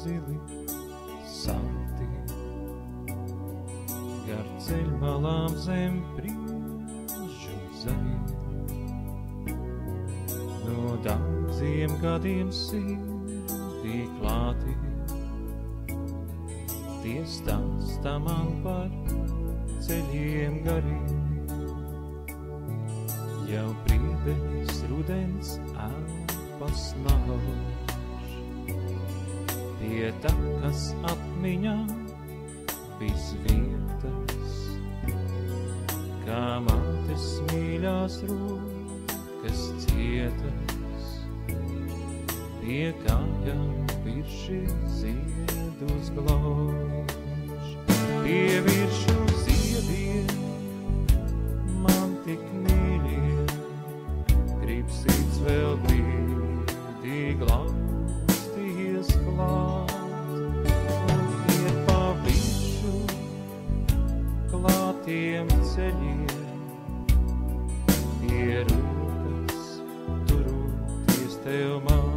zili salti, gar ceļmalām zem priežu zaļi. No daudziem gadiem sirdī klāti, tie stāsta man par ceļiem gariem. Jau priedes rudens elpas nauž, pie takas atmiņā vis vietas, kā mātes mīļās rokas cietas, pie kājām virši ziedus glauž. Pie viršu ziediem man tik mīļie, grib sirds vēl brīdī glausties klāt, un iet pa visu klātiem ceļiem, pie rokas turoties tev man.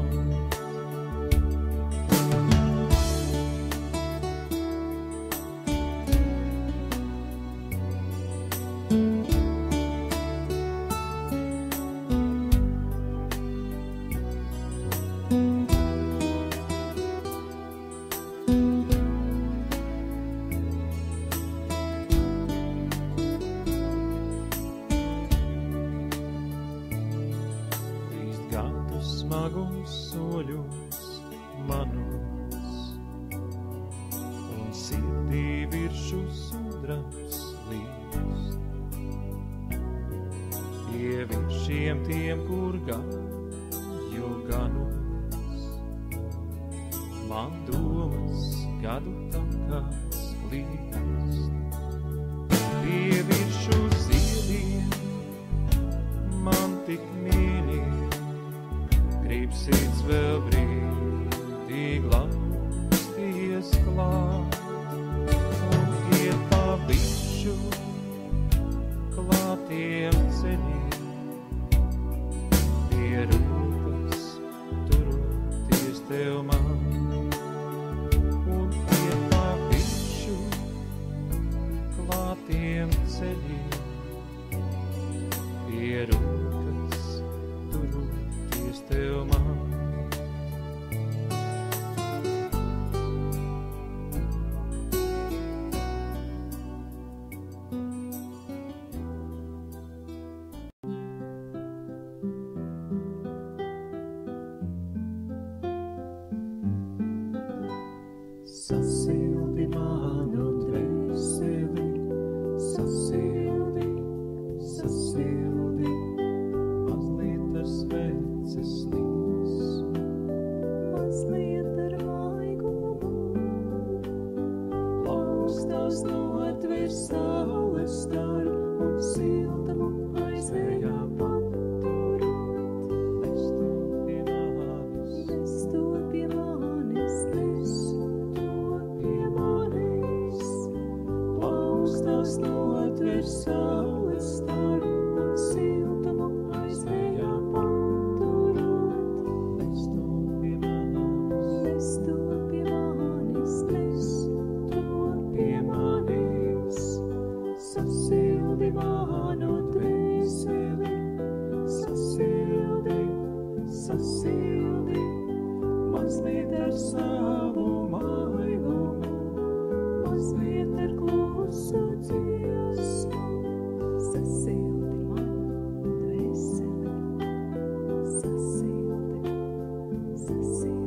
Smagums soļos manos, un sirdī viršu sudrabs līst. Pie viršiem tiem, kur gāju ganos, man domas gadu takās klīst. Pie viršu ziediem man tik mīļie, grib sirds vēl brīdī glausties klāt, un iet pa visu klātiem ceļiem, pie rokas turoties tev man, un iet pa visu klātiem ceļiem, pie rokas turoties tev man. Sasildi manu dvēseli, sasildi, sasildi, mazliet ar sveces līsmu, mazliet ar maigumu, plaukstās notver saules staru un siltumu aizvējā paturot. Es to pie manis, es to pie manis, es to pie manis, plaukstās notver saules staru un siltumu aizvējā paturot. Es to pie manis, es to pie manis, es to pie manis, sasildi manu dvēseli, sasildi, sasildi, mazliet ar savu mailumu, mazliet ar klusu dziesmu, sasildi manu dvēseli, sasildi, sasildi.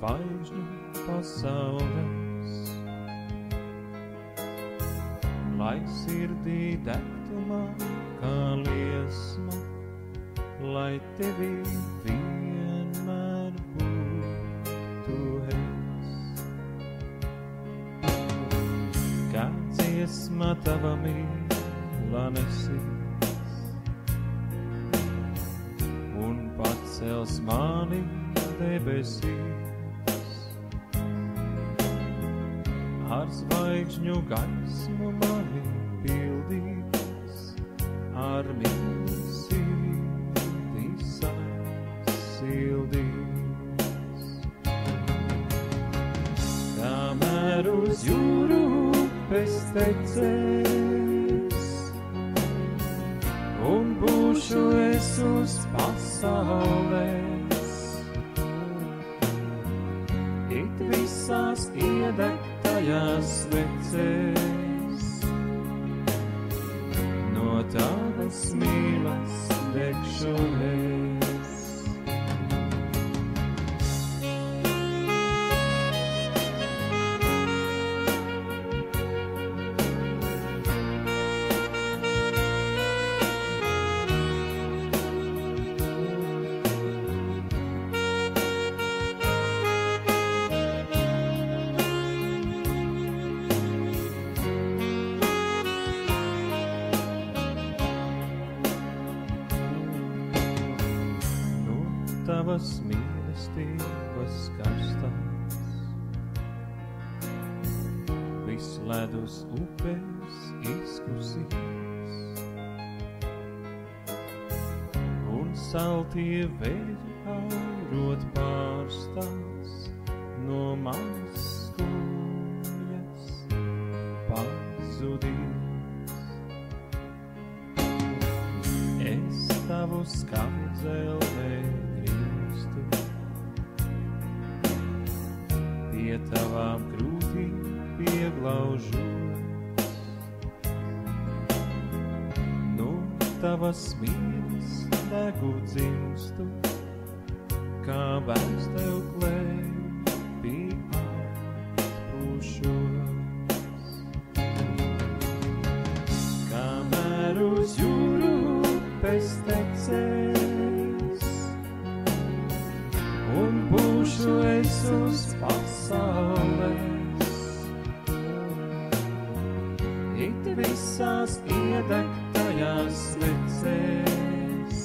zvaigžņu pasaules, lai sirdī degtu man kā liesma, lai tevī vienmēr būtu es. Kā dziesma tava mīla nesīs un pacels mani debesīs, ar zvaigžņu gaismu mani pildīs, ar mīlu sirdī sasildīs. Kamēr uz jūru upes tecēs un būšu es uz pasaules, it visās iedegtajās svecēs, no tavas mīlas degšu es. Tavas mīlestības karstās, viss ledus upes izkusīs, un saltie vēļi aurot pārstās, no manas skojas pazudīs. Es tavu skavu dzelzē pie tavām krūtīm pieglaužos, no tavas mīlas degu dzimstu, kā bērns tev klēpī atpūšos. Kamēr uz jūru upes tecēs un būšu es uz pasaules, it visās iedegtajās svecēs,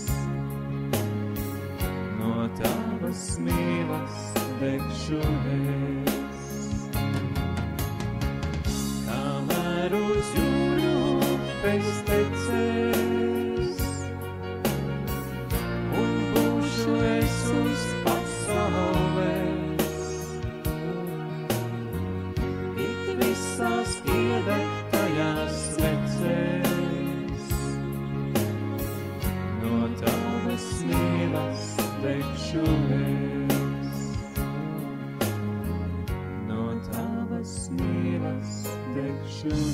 no tavas mīlas degšu es. Kamēr uz jūru upes tecēs un būšu es uz pasaules, it visās iedegtajās svecēs, no tavas mīlas degšu es. No tavas mīlas degšu es.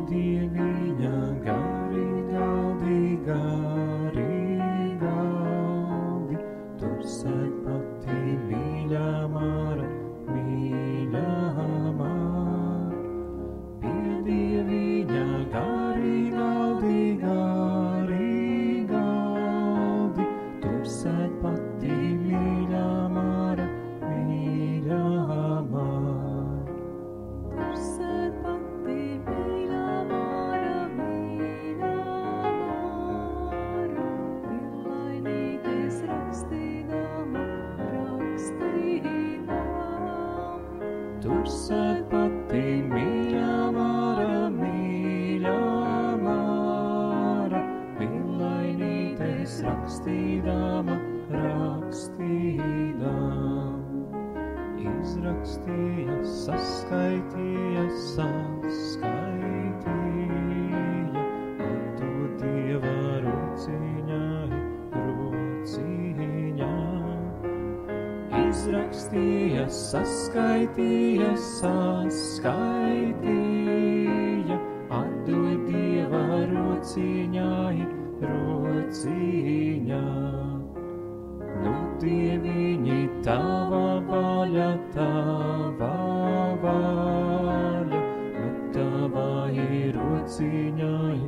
Dieviņa gari galdi, tur sēd pati mīļā Māra. Pie Dieviņa gari galdi, tur sēd pati mīļā Māra. Tur sēd pati mīļā Māra, vienlainīties rakstīdama. Tur sēd pati mīļā Māra, vienlainīties rakstīdama. izrakstīja, saskaitīja, atdod Dieva rociņai, rociņā. Izrakstīja, saskaitīja, atdod Dieva rociņai, rociņā. Nu Dieviņi, tava vaļa, nu tavai rociņai,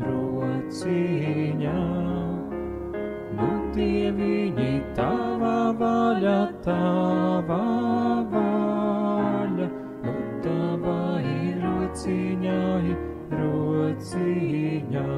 rociņā. Nu Dieviņi, tava vaļa, nu tavai rociņai, rociņā.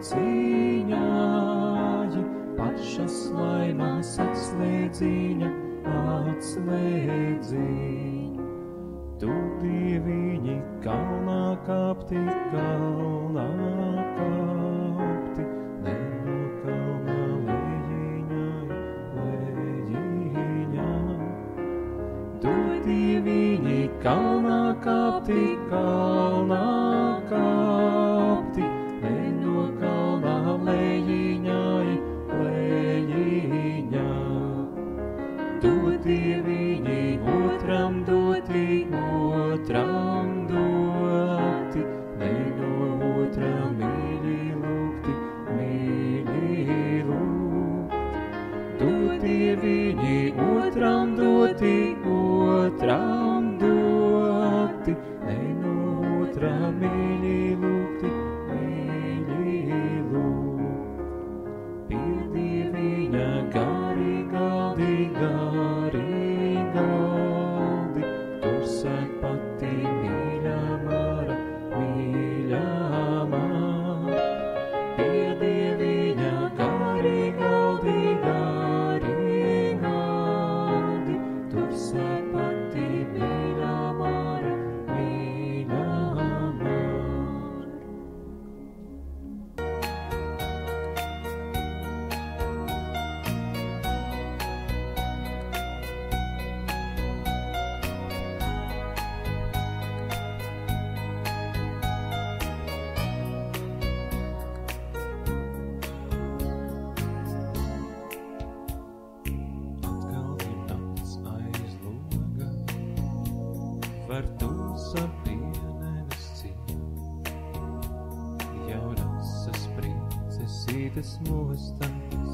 Rociņai, pašas laimās atslēdziņa, atslēdziņa. Tu Dieviņi, kalnā kāpti, ne no kalna lejiņai. Tu Dieviņi, kalnā kāpti, ne no kalna lejiņai. Tu Dieviņi, otram doti, ne no otra mīļi lūgti. Tu Dieviņi, otram doti, ne no otra mīļi lūgti. Pie Dieviņa gari galdi, tur sēd pati mīļā Māra. Pie Dieviņa gari galdi, tur sēd pati mīļā Māra. Var tumsa pienenes cīt, jaunasas princesītes mostas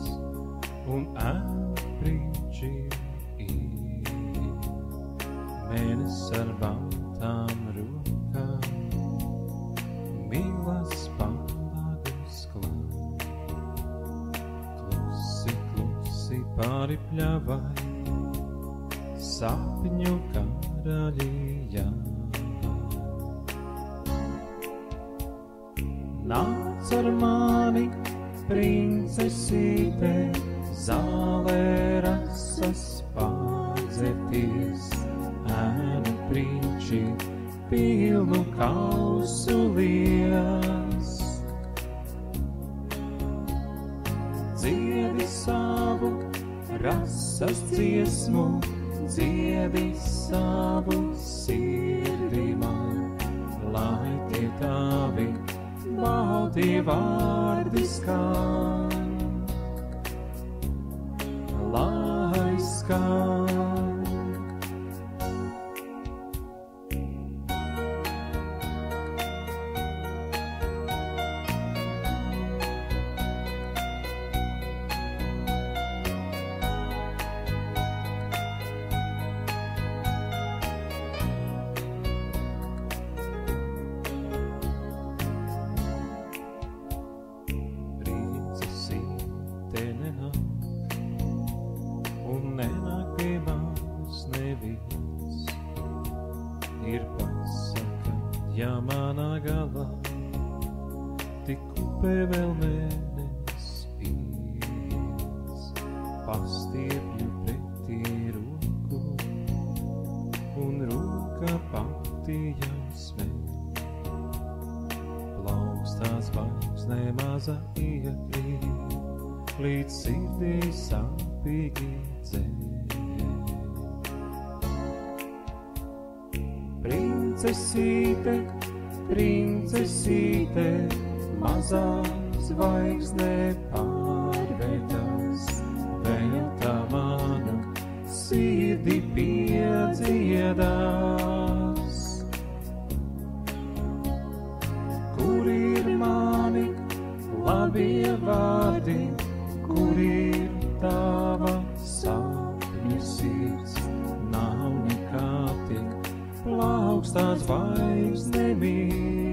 un ēpriņķiem īt. Mēnes ar baltām rokām, mīlas pārlādus klāt. Klusi pāri pļavai, sapņu karaliņā. Nāc ar mani, princesīte, zālē rasas pārdzerties, ēnu priņķi pilnu kausu lies. Dziedi savu rasas dziesmu, dziedi savu sirdi man, lai tie tavi balti vārdi skan, lai skan. Ir pasaka, ja manā galā tik upē vēl mēnes ies. stiepju pretī roku, un roka pati jau smēj. Plaukstās zvaigznē maza iekrīt, līdz sirdī sāpīgi dzēj. Princesīte, princesīte, mazā zvaigznē pārvērtās, vēl tā mana sirdi piedziedās. Kur ir mani labie vārdi, kur ir tava sapņu sirds, nav nekā tik plaukstā zvaigzne mīl.